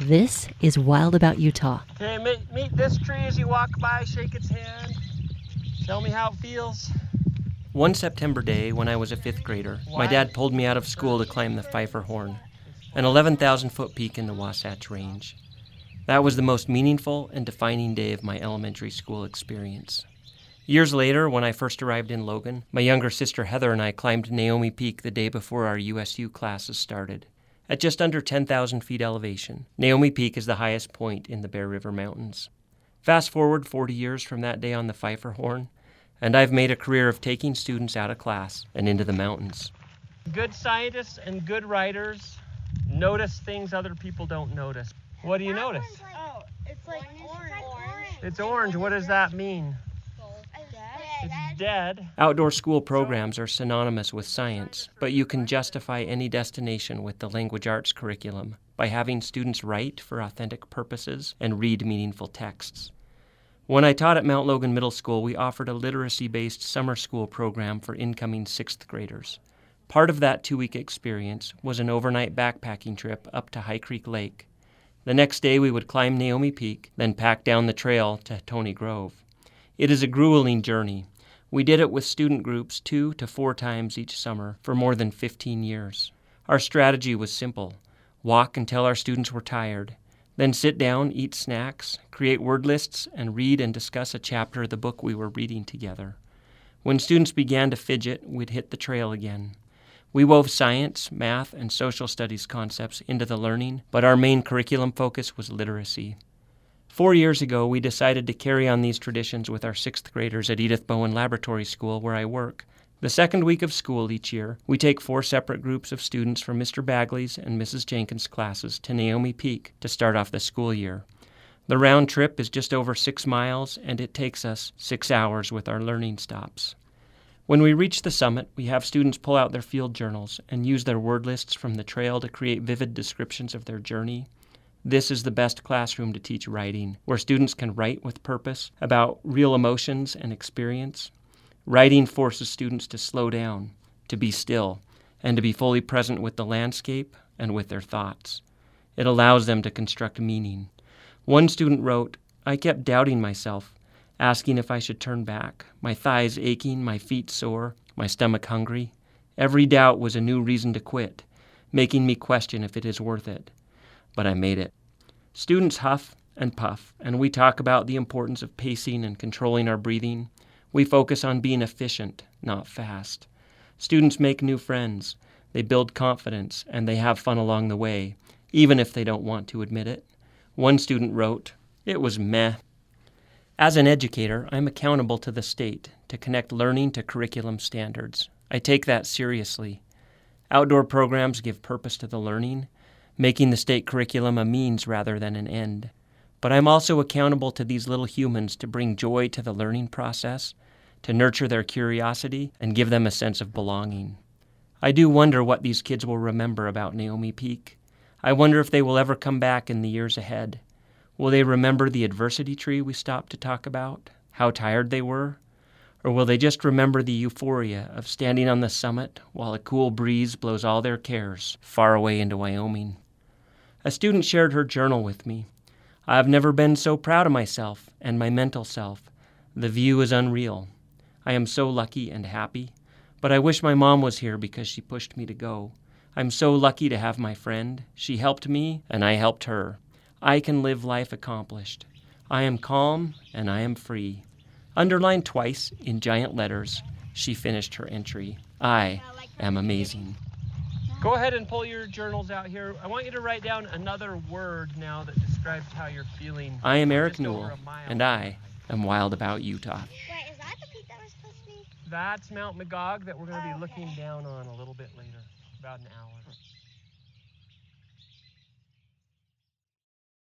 This is Wild About Utah. Okay, meet this tree as you walk by, shake its hand. Tell me how it feels. One September day, when I was a fifth grader, my dad pulled me out of school to climb the Pfeiffer Horn, an 11,000-foot peak in the Wasatch Range. That was the most meaningful and defining day of my elementary school experience. Years later, when I first arrived in Logan, my younger sister Heather and I climbed Naomi Peak the day before our USU classes started. At just under 10,000 feet elevation, Naomi Peak is the highest point in the Bear River Mountains. Fast forward 40 years from that day on the Pfeiffer Horn, and I've made a career of taking students out of class and into the mountains. Good scientists and good writers notice things other people don't notice. What do you notice? Oh, it's like orange. It's orange. What does that mean? It's dead. Outdoor school programs are synonymous with science, but you can justify any destination with the language arts curriculum by having students write for authentic purposes and read meaningful texts. When I taught at Mount Logan Middle School, we offered a literacy-based summer school program for incoming sixth graders. Part of that 2-week experience was an overnight backpacking trip up to High Creek Lake. The next day we would climb Naomi Peak, then pack down the trail to Tony Grove. It is a grueling journey. We did it with student groups 2 to 4 times each summer for more than 15 years. Our strategy was simple: walk until our students were tired, then sit down, eat snacks, create word lists, and read and discuss a chapter of the book we were reading together. When students began to fidget, we'd hit the trail again. We wove science, math, and social studies concepts into the learning, but our main curriculum focus was literacy. 4 years ago, we decided to carry on these traditions with our sixth graders at Edith Bowen Laboratory School, where I work. The second week of school each year, we take 4 separate groups of students from Mr. Bagley's and Mrs. Jenkins' classes to Naomi Peak to start off the school year. The round trip is just over 6 miles, and it takes us 6 hours with our learning stops. When we reach the summit, we have students pull out their field journals and use their word lists from the trail to create vivid descriptions of their journey. This is the best classroom to teach writing, where students can write with purpose about real emotions and experience. Writing forces students to slow down, to be still, and to be fully present with the landscape and with their thoughts. It allows them to construct meaning. One student wrote, "I kept doubting myself, asking if I should turn back, my thighs aching, my feet sore, my stomach hungry. Every doubt was a new reason to quit, making me question if it is worth it. But I made it." Students huff and puff, and we talk about the importance of pacing and controlling our breathing. We focus on being efficient, not fast. Students make new friends, they build confidence, and they have fun along the way, even if they don't want to admit it. One student wrote, "It was meh." As an educator, I'm accountable to the state to connect learning to curriculum standards. I take that seriously. Outdoor programs give purpose to the learning, making the state curriculum a means rather than an end. But I'm also accountable to these little humans to bring joy to the learning process, to nurture their curiosity, and give them a sense of belonging. I do wonder what these kids will remember about Naomi Peak. I wonder if they will ever come back in the years ahead. Will they remember the adversity tree we stopped to talk about, how tired they were? Or will they just remember the euphoria of standing on the summit while a cool breeze blows all their cares far away into Wyoming? A student shared her journal with me. "I have never been so proud of myself and my mental self. The view is unreal. I am so lucky and happy, but I wish my mom was here because she pushed me to go. I'm so lucky to have my friend. She helped me and I helped her. I can live life accomplished. I am calm and I am free." Underlined twice in giant letters, she finished her entry. "I am amazing." Go ahead and pull your journals out here. I want you to write down another word now that describes how you're feeling. I am Eric Just over Newell, a mile. and I am wild about Utah. Wait, is that the peak that we're supposed to be? That's Mount Magog that we're going to be looking down on a little bit later, about an hour.